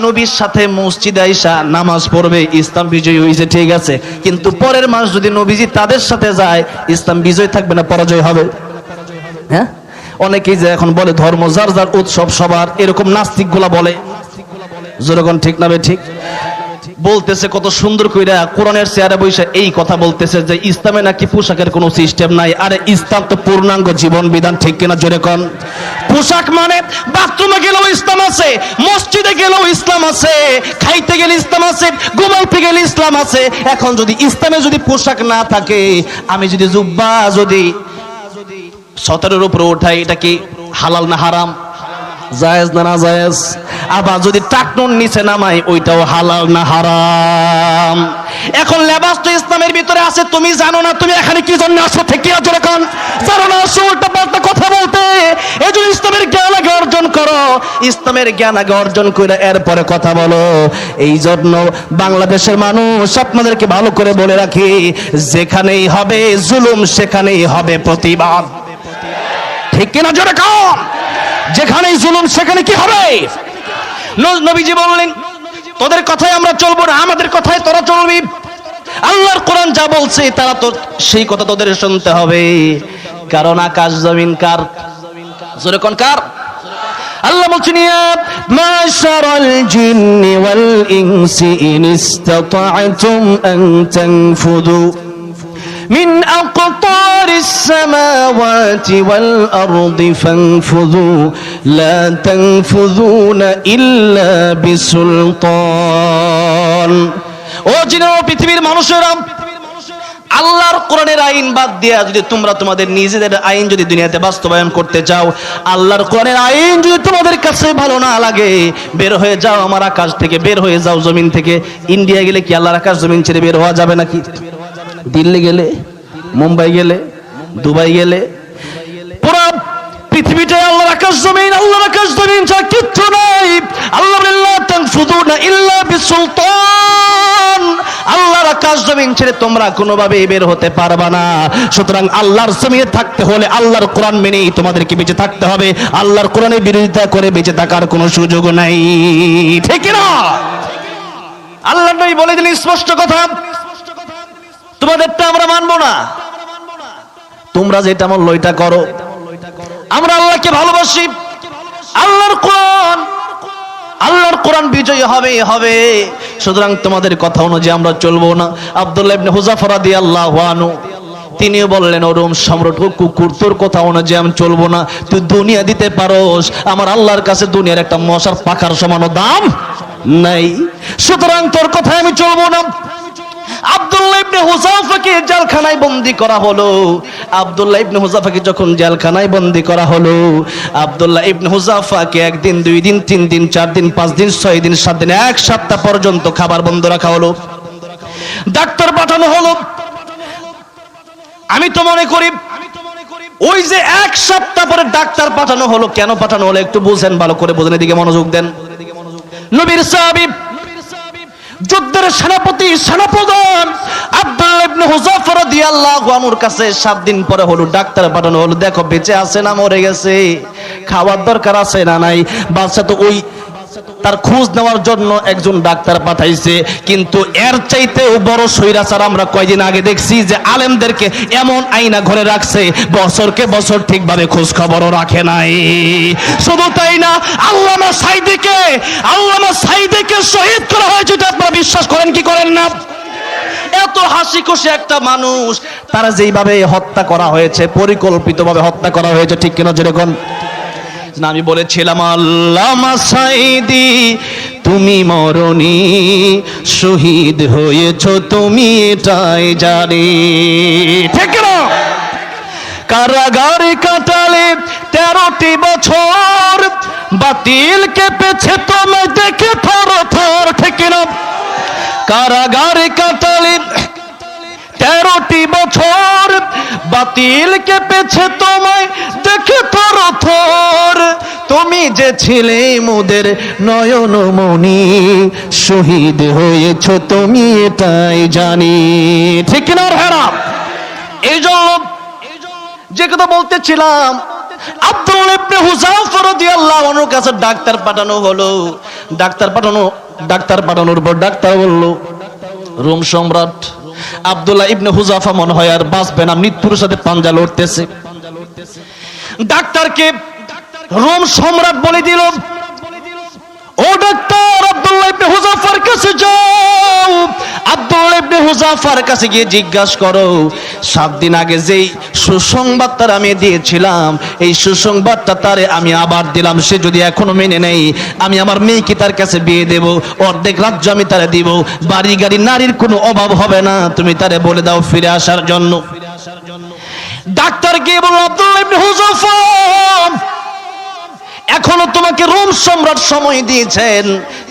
নবীর সাথে মসজিদে আইসা নামাজ পড়বে, ইসলাম বিজয় হয়েছে, ঠিক আছে। কিন্তু পরের মাস যদি নবীজি তাদের সাথে যায়, ইসলাম বিজয় থাকবে না, পরাজয় হবে। হ্যাঁ, অনেকেই যে এখন বলে ধর্ম যার যার উৎসব সবার, এরকম নাস্তিক গুলা বলে, যেরকম ঠিক না ঠিক বলতেছে কত সুন্দর কইরা কোরআনের চেয়ারে বসে এই কথা বলতেছে যে ইসলামে নাকি পোশাকের কোনো সিস্টেম নাই। আরে ইসলাম তো পূর্ণাঙ্গ জীবন বিধান, ঠিক কিনা জোরে কোন? পোশাক মানে বাথরুমে গেলেও ইসলাম আছে, মসজিদে গেলেও ইসলাম আছে, খাইতে গেলে ইসলাম আছে, ঘুমাইতে গেলে ইসলাম আছে। এখন যদি ইসলামে যদি পোশাক না থাকে, আমি যদি জুব্বা যদি 17-এর উপরে উঠাই, এটা কি হালাল না হারাম? জায়েজ না না জায়েজ? আবার যদি টাকনুন নিচে নামাই, ওইটাও হালাল না হারাম? এখন লেবাস তো ইসলামের ভিতরে আছে, তুমি জানো না তুমি এখানে কি জন্য আসো, ঠিক না জোরে কোন? জানো না, আসো উল্টা পাল্টা কথা বলতে। এই জন্য ইসলামের জ্ঞান আগে অর্জন করো, ইসলামের জ্ঞান আগে অর্জন করে এরপরে কথা বলো। এই জন্য বাংলাদেশের মানুষ আপনাদেরকে ভালো করে বলে রাখি, যেখানেই হবে জুলুম সেখানেই হবে প্রতিবাদ, ঠিক কিনা জোরে কোন? যেখানেই জুলুম সেখানে কি হবে? নবীজি বললেন, তোদের কথায় আমরা চলবো না, আমাদের কথায় তোরা চলবি। আল্লাহর কোরআন যা বলছে তারা তো সেই কথা তোদের শুনতে হবে, কারণ আকাশ জমিন কার? জোরে কোন কার? আল্লাহ বলছেন, ইয়া মাশারাল জিন্নি ওয়াল ইনসি ইন ইসতাতা'তুম আন তানফুযু من أقطار السماوات والأرض فانفذوا لا تنفذون إلا بسلطان। ও জিনেরা, পৃথিবীর মানুষেরা, আল্লাহর কোরআনের আইন বাদ দিয়া যদি তোমরা তোমাদের নিজেদের আইন যদি দুনিয়াতে বাস্তবায়ন করতে চাও, আল্লাহর কোরআনের আইন যদি তোমাদের কাছে ভালো না লাগে, বের হয়ে যাও আমার আকাশ থেকে, বের হয়ে যাও জমিন থেকে। ইন্ডিয়া গেলে কি আল্লাহর আকাশ জমিন ছেড়ে বের হওয়া যাবে নাকি? দিল্লি গেলে, মুম্বাই গেলে, দুবাই গেলে, পুরো পৃথিবীটাই আল্লাহর আকাশ জমিন, আল্লাহর আকাশ জমিন ছাড়া কিচ্ছু নাই। আল্লাহ লা তানফুযুনা ইল্লা বিসুলতান, আল্লাহর আকাশ জমিন ছেড়ে তোমরা কোনোভাবে বের হতে পারবা না। সুতরাং আল্লাহর জমিনে থাকতে হলে আল্লাহর কোরআন মেনেই তোমাদেরকে বেঁচে থাকতে হবে, আল্লাহর কোরআনের বিরোধিতা করে বেঁচে থাকার কোনো সুযোগ নাই, ঠিক না? আল্লাহ নবী বলে দিলেন স্পষ্ট কথা, তোমাদেরটা আমরা মানবো না, তোমরা যেটা বললো ওইটা করো। আমরা আল্লাহকে ভালোবাসি, আল্লাহর কোরআন বিজয়ী হবে। সুতরাং তোমাদের কথা অনুযায়ী আমরা চলবো না। আব্দুল্লাহ ইবনে হুযাফা রাদিয়াল্লাহু আনহু তিনিও বললেন, ওরম সম্রাট কুকুর, তোর কথা অনুযায়ী আমি চলবো না। তুই দুনিয়া দিতে পারোস, আমার আল্লাহর কাছে দুনিয়ার একটা মশার পাখার সমান দাম নাই, সুতরাং তোর কথায় আমি চলবো না। আব্দুল্লাহ ইবনে হুযাফাকে জেলখানায় বন্দী করা হলো। আব্দুল্লাহ ইবনে হুযাফাকে যখন জেলখানায় বন্দী করা হলো, আব্দুল্লাহ ইবনে হুযাফাকে 1 দিন 2 দিন 3 দিন 4 দিন 5 দিন 6 দিন 7 দিন 1 সপ্তাহ পর্যন্ত খাবার বন্ধ রাখা হলো, ডাক্তার পাঠানো হলো। আমি তো মনে করি ওই যে 1 সপ্তাহ পরে ডাক্তার পাঠানো হলো, কেন পাঠানো হলো একটু বুঝেন, ভালো করে বুঝেন, এদিকে মনোযোগ দেন। নবীর সাহাবী, যুদ্ধের সেনাপতি, সেনাপ্রধান আব্দুল্লাহ ইবনে হুযাফা রাদিয়াল্লাহু আনহুর কাছে 7 দিন পরে হলো ডাক্তার পাঠানো হলো, দেখো বেঁচে আছে না মরে গেছে, খাওয়ার দরকার আছে না নাই। বাচ্চা তো তার খোঁজ নেওয়ার জন্য একজন ডাক্তার পাঠাইছে, কিন্তু এর চাইতেও বড় স্বৈরাচার আমরা কয়দিন আগে দেখছি যে আলেমদেরকে এমন আইনা ঘরে রাখছে, বছরকে বছর ঠিকভাবে খোঁজ খবরও রাখে নাই। শুধু তাই না, আল্লামা সাঈদীকে শহীদ করা হয়েছে, এটা আপনারা বিশ্বাস করেন কি করেন না? এত হাসি খুশি একটা মানুষ, তারা যেইভাবে হত্যা করা হয়েছে, পরিকল্পিতভাবে হত্যা করা হয়েছে, ঠিক কিনা যেরকম না? আমি বলেছিলাম আল্লামা সাঈদী তুমি মরণি, শহীদ হয়েছ তুমি এটাই জানি, ঠিক না? কারাগারে কাটালে 13টি বছর, বাতিল কেঁপেছে তোমায় দেখে থর থর, ঠিক না? কারাগারে কাটালে 13টি বছর, বাতিল কেঁপেছে তোমায় দেখে থর থর, তুমি যে ছিলে মোদের নয়নমণি, শহীদ হয়েছ তুমি এটাই জানি, ঠিক না? হেরা এই জন্য যে কথা বলতেছিলাম, আব্দুল্লাহ ইবনে হুযাফা রাদিয়াল্লাহু আনহুর কাছে ডাক্তার পাঠানো হলো। ডাক্তার পাঠানোর পর ডাক্তার বলল, রোম সম্রাট আব্দুল্লাহ ইবনে হুযাফা মনে হয় আর বাঁচবে না, মৃত্যুর সাথে পাঞ্জা লড়তেছে। ডাক্তারকে রোম সম্রাট বলে দিল, ও ডাক্তার, আব্দুল্লাহ ইবনে হুযাফার কাছে যাও, আব্দুল্লাহ ইবনে হুযাফার কাছে গিয়ে জিজ্ঞাসা করো 7 দিন আগে যেই সুসংবাদটা আমি দিয়েছিলাম, এই সুসংবাদটা তারে আমি আবার দিলাম, সে যদি এখনো মেনে নেই, আমি আমার মেয়েকে তার কাছে বিয়ে দেব, অর্ধেক রাজ্য আমি তারে দিব, বাড়ি গাড়ি নারীর কোনো অভাব হবে না, তুমি তারে বলে দাও ফিরে আসার জন্য। ডাক্তার গিয়ে বলল, আব্দুল্লাহ ইবনে হুযাফা, এখনো তোমাকে রোম সম্রাট সময় দিয়েছেন,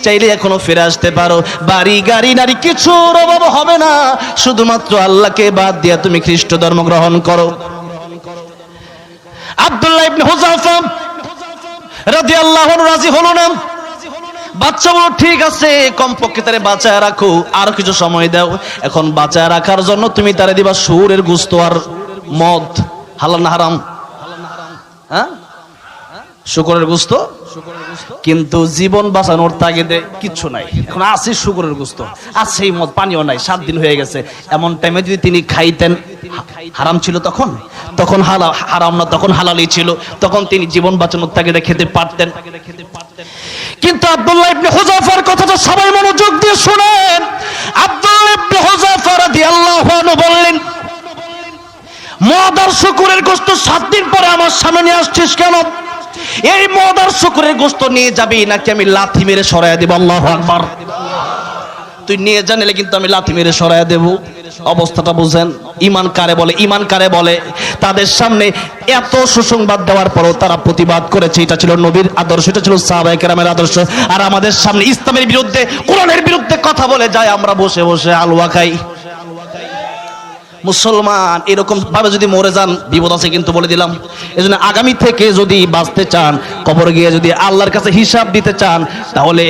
চাইলে এখনো ফিরে আসতে পারো, বাড়ি গাড়ি নারী কিছুর অভাব হবে না, শুধুমাত্র আল্লাহকে বাদ দিয়া তুমি খ্রিস্ট ধর্ম গ্রহণ করো। আব্দুল্লাহ ইবনে হুযাফা রাদিয়াল্লাহু আনহু রাজি হলো না। বাচ্চা বলো, ঠিক আছে, কমপক্ষে তারে বাঁচায় রাখো, আরো কিছু সময় দাও। এখন বাঁচায় রাখার জন্য তুমি তারে দিবা শুয়োরের গোশত আর মদ, হালাল না হারাম? হ্যাঁ, শুকরের গোশত, কিন্তু জীবন বাঁচানোর তাগিদে কিচ্ছু নাই। এখন আছে শুকরের গোশত, আছে এই মদ, পানিও নাই, 7 দিন হয়ে গেছে। এমন টাইমে যদি তিনি খাইতেন, হারাম ছিল তখন, তখন হারাম না, তখন হালালই ছিল, তখন তিনি জীবন বাঁচানোর তাগিদে খেতে পারতেন। কিন্তু আব্দুল্লাহ ইবনে হুযাফার কথাটা সবাই মনোযোগ দিয়ে শুনেন। আব্দুল্লাহ ইবনে হুযাফা রাদিয়াল্লাহু আনহু বললেন, মদ আর শুকরের গোশত 7 দিন পরে আমার সামনে নিয়ে আসছিস কেন? এই মদ আর শুকরের গোশত নিয়ে যাবি নাকি আমি লাথি মেরে সরাইয়া দেব? আল্লাহু আকবার। তুই নিয়ে জানলে কিন্তু আমি লাথি মেরে সরাইয়া দেব। অবস্থাটা বুঝেন, ঈমান কারে বলে, ঈমান কারে বলে। তাদের সামনে এত সুসংবাদ দেওয়ার পরও তারা প্রতিবাদ করেছে। এটা ছিল নবীর আদর্শ, এটা ছিল সাহাবায়ে কেরামের আদর্শ। আর আমাদের সামনে ইসলামের বিরুদ্ধে, কোরআনের বিরুদ্ধে কথা বলে যায়, আমরা বসে বসে আলুয়া খাই। মুসলমান এরকম ভাবে যদি মরে যান, বিপদ আছে কিন্তু, বলে দিলাম। এজন্য আগামী থেকে যদি বাঁচতে চান, কবরে গিয়ে যদি আল্লাহর কাছে হিসাব দিতে চান, তাহলে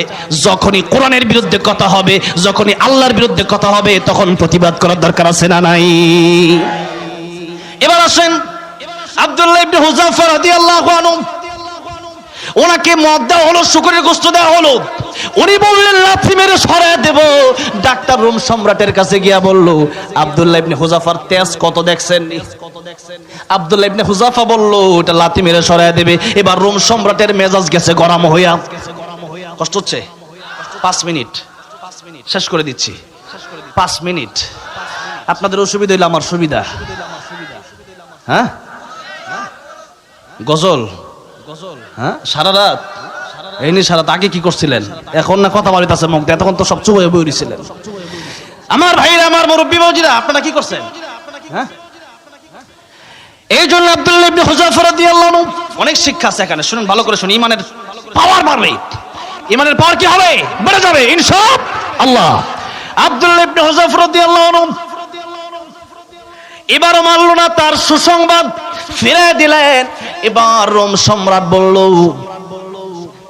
যখনই কোরআনের বিরুদ্ধে কথা হবে, যখনই আল্লাহর বিরুদ্ধে কথা হবে, তখন প্রতিবাদ করার দরকার আছে না নাই? এবার আসেন, আব্দুল্লাহ ইবনে হুযাফা রাদিয়াল্লাহু আনহু, ওনাকে মদ দেওয়া হলো, শুকরের গোশত দেওয়া হলো, উনি বললেন লাথি মেরে সরায় দেব। ডাক্তার রোম সম্রাটের কাছে গিয়া বলল, আব্দুল্লাহ ইবনে হুযাফার তেজ কত দেখছেন? আব্দুল্লাহ ইবনে হুযাফা বলল, এটা লাথি মেরে সরায় দেবে। এবার রোম সম্রাটের মেজাজ গেছে গরম হইয়া। কষ্ট হচ্ছে? 5 মিনিট শেষ করে দিচ্ছি। 5 মিনিট। আপনাদের অসুবিধা হইলে আমার সুবিধা। হ্যাঁ, গজল, হ্যাঁ, সারা রাত এই নিয়ে সারা আগে কি করছিলেন? এখন না কথা বলিতেছে মুখ দিয়ে, তখন তো সব চুপ হয়ে বইছিলেন। আমার ভাইরা, আমার মুরব্বী বাউজিরা, আপনারা কি করছেন? হ্যাঁ, এই জন্য আব্দুল্লাহ ইবনে হুযাফা রাদিয়াল্লাহু আনহু, অনেক শিক্ষা আছে এখানে, শুনুন ভালো করে শুনুন। ঈমানের পাওয়ার বাড়বে, ঈমানের পাওয়ার কি হবে? বেড়ে যাবে ইনশাআল্লাহ। আব্দুল্লাহ ইবনে হুযাফা রাদিয়াল্লাহু আনহু এবারও মানল না, তার সুসংবাদ ফিরিয়ে দিলেন। এবার রোম সম্রাট বলল,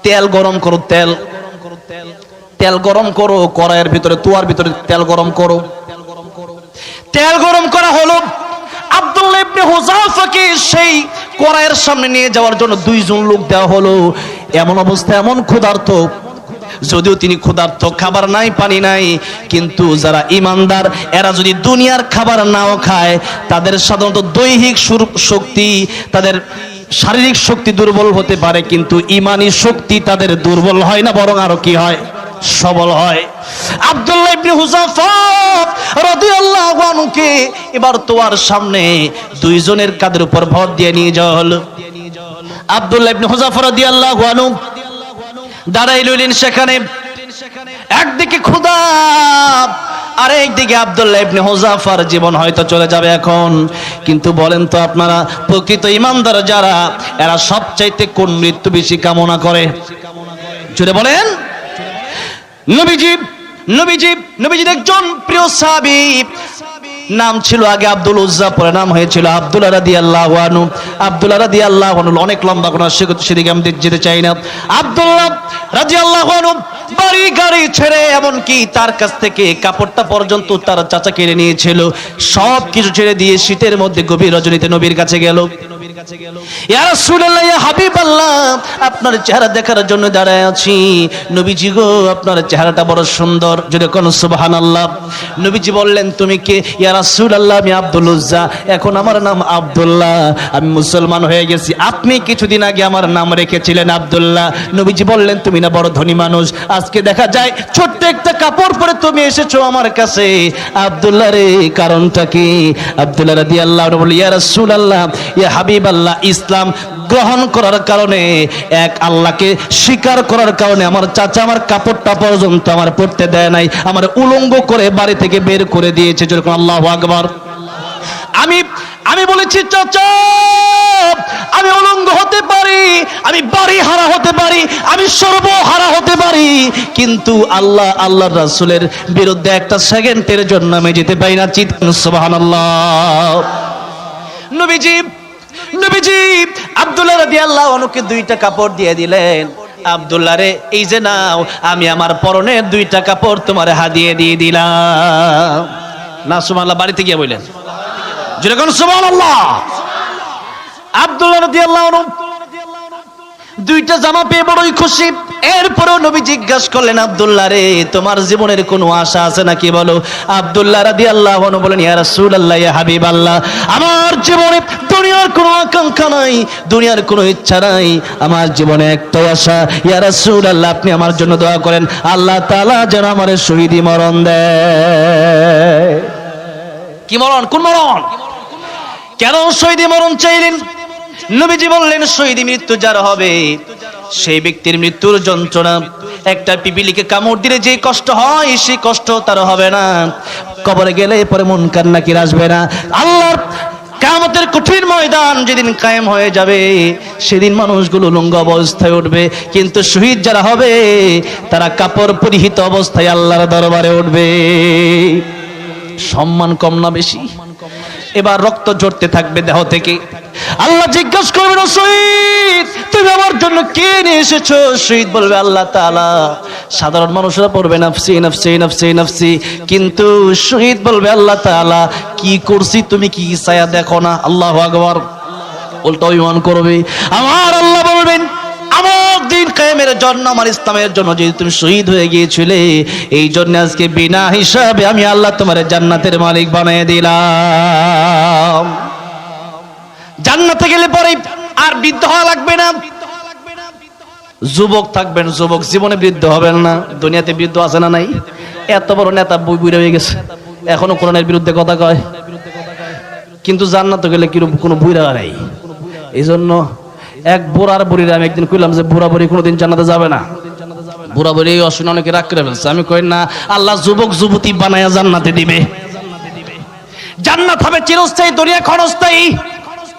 তেল গরম করো, তেল গরম করো, কড়াইয়ের ভিতরে, তুয়ার ভিতরে তেল গরম করো। তেল গরম করা হলো। আব্দুল্লাহ ইবনে হুযাফাকে সেই কড়াইয়ের সামনে নিয়ে যাওয়ার জন্য 2 জন লোক দেওয়া হলো। এমন অবস্থা, এমন ক্ষুধার্ত, যদিও তিনি ক্ষুধার্ত, খাবার নাই পানি নাই, কিন্তু যারা ইমানদার এরা যদি দুনিয়ার খাবার নাও খায়, তাদের সাধারণত দৈহিক শক্তি, তাদের শারীরিক শক্তি দুর্বল হতে পারে, কিন্তু ইমানি শক্তি তাদের দুর্বল হয় না, বরং আরো কি হয়, সবল হয়। আব্দুল্লাহ ইবনে হুযাফা রাদিয়াল্লাহু আনহুকে এবার তোমার সামনে দুইজনের কাঁধের উপর ভর দিয়ে নিয়ে যাওয়া হলো। আব্দুল্লাহ ইবনে হুযাফা রাদিয়াল্লাহু আনহু দাঁড়াই রইলেন সেখানে। একদিকে ক্ষুধা আর একদিকে আব্দুল্লাহ ইবনে হুযাফার জীবন হয়তো চলে যাবে এখন। কিন্তু বলেন তো আপনারা, প্রকৃত ঈমানদার যারা, এরা সবচাইতে কোন মৃত্যু বেশি কামনা করে? জোরে বলেন। নবীজির একজন প্রিয় সাহাবী, নাম ছিল আগে আব্দুল উজ্জা, পরে নাম হয়েছিল আব্দুল্লাহ রাদিয়াল্লাহু আনহু। আব্দুল্লাহ রাদিয়াল্লাহু আনহু অনেক লম্বা কোন সেদিকে আমি যেতে চাই না। আব্দুল্লাহ রাদিয়াল্লাহু আনহু বাড়ি গাড়ি ছেড়ে, এমনকি তার কাছ থেকে কাপড়টা পর্যন্ত তার চাচা কেড়ে নিয়েছিল, সব কিছু ছেড়ে দিয়ে শীতের মধ্যে গভীর রজনীতে নবীর কাছে গেল। ইয়া রাসূলুল্লাহ, ইয়া হাবিবাল্লাহ, আপনার চেহারা দেখার জন্য দাঁড়ায় আছি। নবীজি গো, আপনার চেহারাটা বড় সুন্দর, যদি কোন সুবহানাল্লাহ। নবীজি বললেন, তুমি কে? ইয়া রাসূলুল্লাহ, আমি আব্দুল উজ্জা, এখন আমার নাম আব্দুল্লাহ, আমি মুসলমান হয়ে গেছি। আপনি কিছুদিন আগে আমার নাম রেখেছিলেন আব্দুল্লাহ। নবীজি বললেন, তুমি না বড় ধনী মানুষ, আজকে দেখা যায় ছোট্ট একটা কাপড় পরে তুমি এসেছো আমার কাছে। আব্দুল্লাহ রে, কারণটা কি? আব্দুল্লাহ রাদিয়াল্লাহু আনহু বললেন, ইয়া রাসূলুল্লাহ, ইয়া হাবিবাল্লাহ, ইসলাম গ্রহণ করার কারণে, এক আল্লাহকে স্বীকার করার কারণে আমার চাচা আমার কাপড়টা পর্যন্ত আমার পরতে দেয় নাই, আমার উলঙ্গ করে বাড়ি থেকে বের করে দিয়েছে। যেরকম আল্লাহু আকবার। আমি বলেছি, চাচা আমি উলঙ্গ হতে পারি, আমি বাড়ি হারা হতে পারি, আমি সর্বহারা হতে পারি, কিন্তু আল্লাহর রাসূলের বিরুদ্ধে একটা সেকেন্ডের জন্য আমি যেতে পারি না। চিৎকার সুবহানাল্লাহ। নবীজি আব্দুল্লাহ রাদিয়াল্লাহু আনহুকে দুইটা কাপড় দিয়ে দিলেন। আব্দুল্লাহ রে, এই যে নাও, আমি আমার পরনের দুইটা কাপড় তোমার হাদিয়ে দিয়ে দিলাম। না সুবহানাল্লাহ, বাড়িতে গিয়ে বললেন, জোরে কোন সুবহানাল্লাহ। আব্দুল্লাহ রাদিয়াল্লাহু আনহু দুইটা জামা পেয়ে বড়ই খুশি। এরপরেও নবী জিজ্ঞাসা করলেন, আব্দুল্লাহ রে, তোমার জীবনের কোনো আশা আছে নাকি বলো? আব্দুল্লাহ রাদিয়াল্লাহু আনহু বলেন, ইয়া রাসূলুল্লাহ, ইয়া হাবিবাল্লাহ, আমার জীবনে দুনিয়ার কোনো আকাঙ্ক্ষা নাই, দুনিয়ার কোনো ইচ্ছা নাই, আমার জীবনে একটাই আশা, ইয়া রাসূলুল্লাহ, আপনি আমার জন্য দোয়া করেন, আল্লাহ তাআলা যেন আমার শহীদি মরণ দেয়। কি মরণ? কোন মরণ? কেন শহীদি মরণ চাইলেন? নবীজি বললেন, শহীদি মৃত্যু যার হবে, সেই ব্যক্তির মৃত্যুর যন্ত্রণা, একটা পিপিলিকে কামড় দিলে যে কষ্ট হয়, সেই কষ্ট তার হবে না। কবরে গেলে পরে মুনকার নাকির আসবে না। আল্লাহর কিয়ামতের কঠিন ময়দান যেদিন কায়েম হয়ে যাবে, সেদিন মানুষগুলো উলঙ্গ অবস্থায় উঠবে, কিন্তু শহীদ যারা হবে তারা কাপড় পরিহিত অবস্থায় আল্লাহর দরবারে উঠবে। সম্মান কম না বেশি? এবার রক্ত ঝরতে থাকবে দেহ থেকে। আল্লাহ জিজ্ঞাসা করবেন, শহীদ তুমি আমার জন্য কে নিয়ে এসেছো? শহীদ বলবে, আল্লাহ তাআলা। সাধারণ মানুষরা পড়বে নাফসি নাফসি নাফসি নাফসি, কিন্তু শহীদ বলবে, আল্লাহ তাআলা কি করছি তুমি কি ছায়া দেখো না? আল্লাহু আকবার। উল্টো ইমান করবে। আমার আল্লাহ বলবেন, আমার দিন কায়েমের জন্য, আমার ইসলামের জন্য যে তুমি শহীদ হয়ে গিয়েছিলে, এই জন্য আজকে বিনা হিসাবে আমি আল্লাহ তোমার জান্নাতের মালিক বানিয়ে দিলাম। জান্নাতে গেলে পরে আর বৃদ্ধ হওয়া লাগবে না, যুবক থাকবেন, যুবক জীবনে বৃদ্ধ হবেন না। দুনিয়াতে বৃদ্ধ আছে না নাই? এত বড় নেতা বুড়া হয়ে গেছে, এখনো কোরআনের বিরুদ্ধে কথা কয়, কিন্তু জান্নাতে গেলে কিরকম কোনো বুড়া নাই। এই জন্য এক বুড়ার বুড়িরা আমি একদিন কইলাম যে বুড়া বুড়ি কোনোদিন জান্নাতে যাবে না। বুড়া বুড়ি অশুনে অনেকে রাগ করে ফেলছে। আমি কই না, আল্লাহ যুবক যুবতী বানায়া জান্নাতে দিবে। জান্নাত হবে চিরস্থায়ী, দুনিয়া ক্ষণস্থায়ী।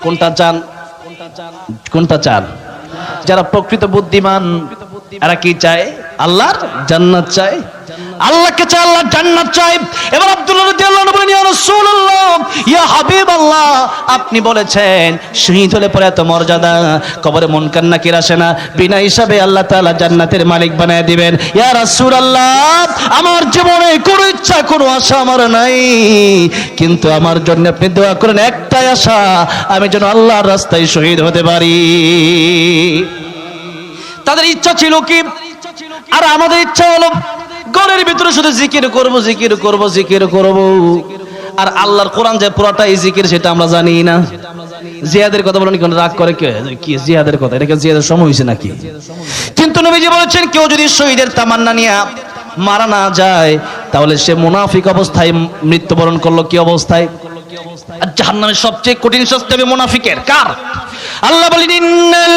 কোনটা চান? কোনটা চান? যারা প্রকৃত বুদ্ধিমান এরা কি চায়? আল্লাহর জান্নাত চায়, আল্লাহকে চায়, আল্লাহর জান্নাত চায়। এবার আব্দুল্লাহ রাদিয়াল্লাহু আনহু বলেন, ইয়া রাসূলুল্লাহ, ইয়া হাবিবাল্লাহ, আপনি বলেছেন শহীদ হলে পরে এত মর্যাদা, কবরে মুনকার নাকির আসে না, বিনা হিসাবে আল্লাহ তাআলা জান্নাতের মালিক বানায় দিবেন। ইয়া রাসূলুল্লাহ, আমার জীবনে কোনো ইচ্ছা কোনো আশা আমার নাই, কিন্তু আমার জন্য আপনি দোয়া করেন, একটাই আশা, আমি যেন আল্লাহর রাস্তায় শহীদ হতে পারি। তাদের ইচ্ছা ছিল কি? আর আমাদের ইচ্ছা হলো ঘরের ভিতরে শুধু জিকির করব জিকির করব জিকির করব, আর আল্লাহর কোরআন যে পুরোটাই জিকির সেটা আমরা জানি না। জিহাদের কথা বলেন, কোন রাগ করে কি জিহাদের কথা? এটা কি জিহাদের সময় হয়েছে নাকি? কিন্তু নবীজি বলেছেন কেউ যদি শহীদের তামান্না নিয়ে মারা না যায় তাহলে সে মুনাফিক অবস্থায় মৃত্যুবরণ করলো। কি অবস্থায়? আর জাহান্নামের সবচেয়ে কঠিন শাস্তি হবে মুনাফিকের। কার? আল্লাহ বলেন ইন্নাল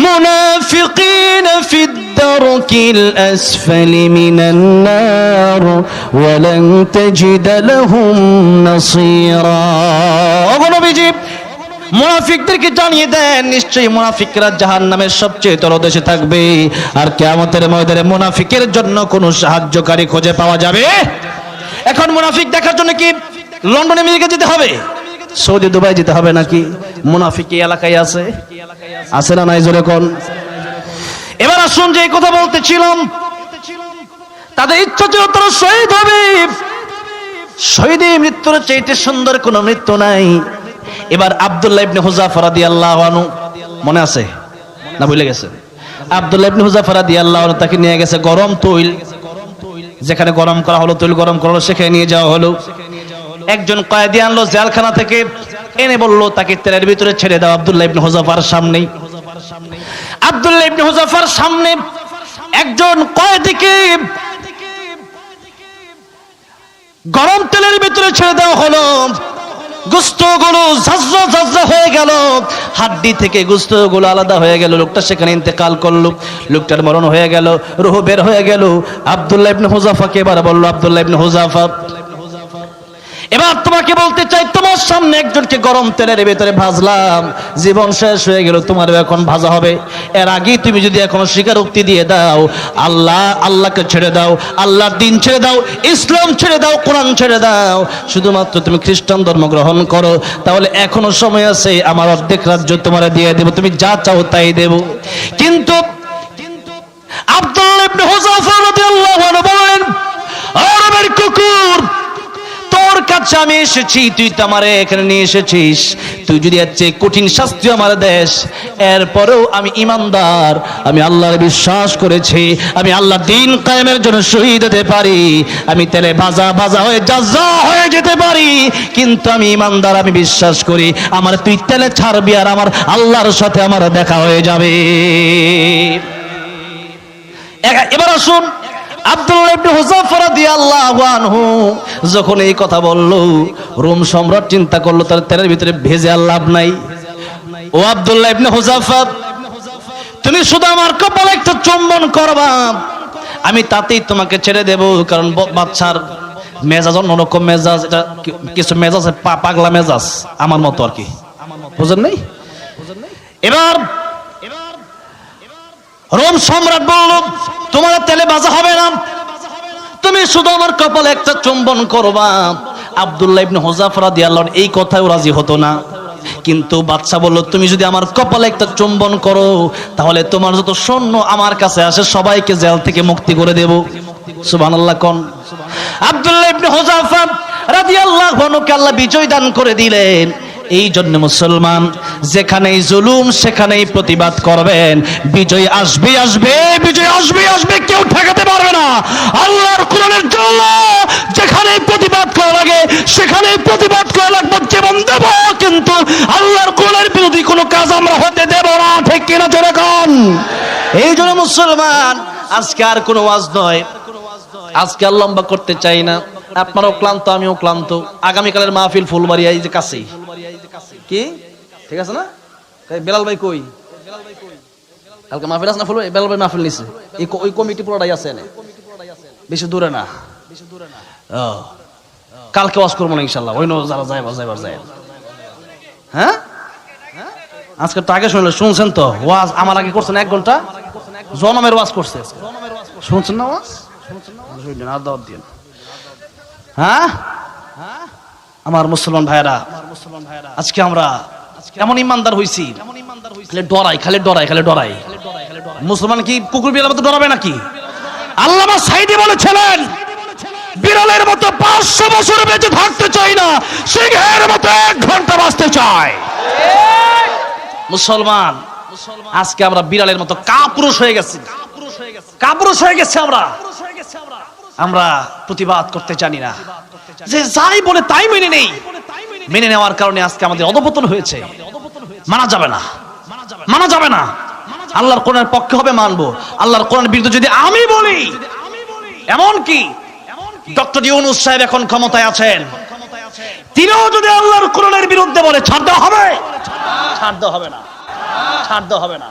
মুনাফিকিনা ফিদ দারকিল আসফালি মিনান নার ওয়া লান তাজিদ লাহুম নাসীরা। ওগো নবীজি, মুনাফিকদেরকে জানিয়ে দেন নিশ্চয়ই মুনাফিকরা জাহান্নামের সবচেয়ে তলদেশে থাকবে, আর কিয়ামতের ময়দানে মুনাফিকের জন্য কোনো সাহায্যকারী খুঁজে পাওয়া যাবে। এখন মুনাফিক দেখার জন্য কি লন্ডন আমেরিকা যেতে হবে? সৌদি দুবাই যেতে হবে নাকি? মুনাফিক এই এলাকায় আছে, আছে না নাই? জোরে কোন। এবার আসুন, যে কথা বলতেছিলাম, তাদের ইচ্ছা ছিল তারা শহীদ হবে। শহীদে মৃত্যুর চাইতে সুন্দর কোনো মৃত্যু নাই। এবার আব্দুল্লাহ ইবনে হুযাফা রাদিয়াল্লাহু আনহু, মনে আছে না ভুলে গেছে? আব্দুল্লাহ ইবনে হুযাফা রাদিয়াল্লাহু আনহু তাকে নিয়ে গেছে গরম তৈল, যেখানে গরম করা হলো, তৈল গরম করা হলো, সেখানে নিয়ে যাওয়া হলো। একজন কয়েদি আনলো জেলখানা থেকে, এনে বললো তাকে তেলের ভিতরে ছেড়ে দাও আব্দুল্লাহ ইবনে হুযাফার সামনে। আব্দুল্লাহ ইবনে হুযাফার সামনে একজন কয়েদিকে গরম তেলের ভিতরে ছেড়ে দেওয়া হলো। গোস্তগুলো ঝাঁঝরা ঝাঁঝরা হয়ে গেল, হাড্ডি থেকে গোস্তগুলো আলাদা হয়ে গেল। লোকটা সেখানে ইন্তেকাল করলো, লোকটার মরণ হয়ে গেল, রূহ বের হয়ে গেল। আব্দুল্লাহ ইবনে হুযাফাকে এবার বলল, আব্দুল্লাহ ইবনে হুযাফা, এবার তোমাকে বলতে চাই, তোমার সামনে একজনকে গরম তেলের ভিতরে ভাজলাম, জীবন শেষ হয়ে গেল, তোমার এখন ভাজা হবে। এর আগে তুমি যদি এখনো স্বীকারোক্তি দিয়ে দাও, আল্লাহকে ছেড়ে দাও, আল্লাহর দিন ছেড়ে দাও, ইসলাম ছেড়ে দাও, কোরআন ছেড়ে দাও, শুধুমাত্র তুমি খ্রিস্টান ধর্ম গ্রহণ করো, তাহলে এখনো সময় আছে, আমার অর্ধেক রাজ্য তোমার দিয়ে দেব, তুমি যা চাও তাই দেব। কিন্তু আব্দুল্লাহ ইবনে হুযাফা রাদিয়াল্লাহু আনহু বলেন, আরবের কুকুর, তোর কাছে আমি এসেছি, তুই তো আমারে এখানে নিয়ে এসেছিস, তুই যদি এর চেয়ে কঠিন শাস্তি আমার দেশ, এরপরেও আমি ইমানদার, আমি আল্লাহর বিশ্বাস করেছি, আমি আল্লাহর দিন কায়েমের জন্য শহীদ হতে পারি, আমি তেলে ভাজা ভাজা হয়ে যা হয়ে যেতে পারি, কিন্তু আমি ইমানদার, আমি বিশ্বাস করি আমার তুই তেলে ছাড়বি আর আমার আল্লাহর সাথে আমার দেখা হয়ে যাবে। এবার আসুন, আব্দুল্লাহ ইবনে হুযাফা রাদিয়াল্লাহু আনহু যখন এই কথা বলল, রোম সম্রাট চিন্তা করলো তার তেলের ভিতরে ভেজে আর লাভ নাই। ও আব্দুল্লাহ ইবনে হুযাফা, তুমি শুধু আমার কপালে একটা চুম্বন করবা, আমি তাতেই তোমাকে ছেড়ে দেব। কারণ বাচ্চার মেজাজ অন্যরকম মেজাজ, এটা কিছু মেজাজ পাগলা মেজাজ, আমার মতো আর কি, বুঝেন নাই? এবার রোম সম্রাট বলল, তোমার তেলে ভাজা হবে না, তুমি শুধু আমার কপালে একটা চুম্বন করবা। আব্দুল্লাহ ইবনে হুযাফা রাদিয়াল্লাহু আনহু এই কথাও রাজি হতো না, কিন্তু বাদশা বলল, তুমি যদি আমার কপালে একটা চুম্বন করো তাহলে তোমার যত সৈন্য আমার কাছে আসে সবাইকে জেল থেকে মুক্তি করে দেব। সুবহানাল্লাহ কোন। আব্দুল্লাহ ইবনে হুযাফা রাদিয়াল্লাহু আনহুকে আল্লাহ বিজয় দান করে দিলেন। এই জন্য মুসলমান যেখানেই জুলুম সেখানেই প্রতিবাদ করবেন, বিজয় আসবে আসবে, বিজয় আসবে আসবে, কেউ ঠেকাতে পারবে না। আল্লাহর কোরআনের জন্য যেখানেই প্রতিবাদ করা লাগে সেখানেই প্রতিবাদ করা লাগবে, জীবন দেব, কিন্তু আল্লাহর কোরআনের বিরোধী কোনো কাজ আমরা হতে দেব না, ঠিক কিনা জোরে কোন। এই জন্য মুসলমান আজকে আর কোনো ওয়াজ নয়, আজকে আর লম্বা করতে চাই না, আপনারাও ক্লান্ত, আমিও ক্লান্ত। আগামীকালের মাহফিল ফুলবাড়িয়া, এই যে কাছেই, কি ঠিক আছে না? বেলাল ভাই কই? কালকে মাহফিল আছে না ফুলবাড়ি? বেলাল ভাই মাহফিল নিছে, ওই কমিটি পুরোটাই আছে, বেশি দূরে না। কালকে ওয়াজ করবো না ইনশাল্লাহ, ওই যারা যাইবার যায়। হ্যাঁ, আজকে তো আগে শুনছেন তো ওয়াজ, আমার আগে করছেন 1 ঘন্টা, জনমের ওয়াজ করছে, শুনছেন না ওয়াজ? আর দাওয়াত দিন। হ্যাঁ আমার মুসলমান ভাইরা, আজকে আমরা এমন ইমানদার হইছি, খালি ডরাই। মুসলমান কি কুকুর বিড়ালের মতো ডরাবে নাকি? আল্লামা সাঈদী বলেছিলেন, বিড়ালের মতো 500 বছর বেঁচে থাকতে চাই না, সিংহের মতো 1 ঘন্টা বাঁচতে চাই। মুসলমান আজকে আমরা বিড়ালের মতো কাপুরুষ হয়ে গেছি। কাপুরুষ হয়ে গেছে আমরা। আমরা প্রতিবাদ করতে জানি না, যে যাই বলে তাই মেনে নেই। মেনে নেওয়ার কারণে আজকে আমাদের অধঃপতন হয়েছে। মানা যাবে না, মানা যাবে না। আল্লাহর কোরআনের পক্ষে হবে মানবো, আল্লাহর কোরআনের বিরুদ্ধে যদি আমি বলি, এমন কি ডক্টর ইউনূস সাহেব এখন ক্ষমতায় আছেন, তিনিও যদি আল্লাহর কোরআনের বিরুদ্ধে বলে ছাড় দেওয়া হবে? ছাড় দেওয়া হবে না, ছাড় দেওয়া হবে না।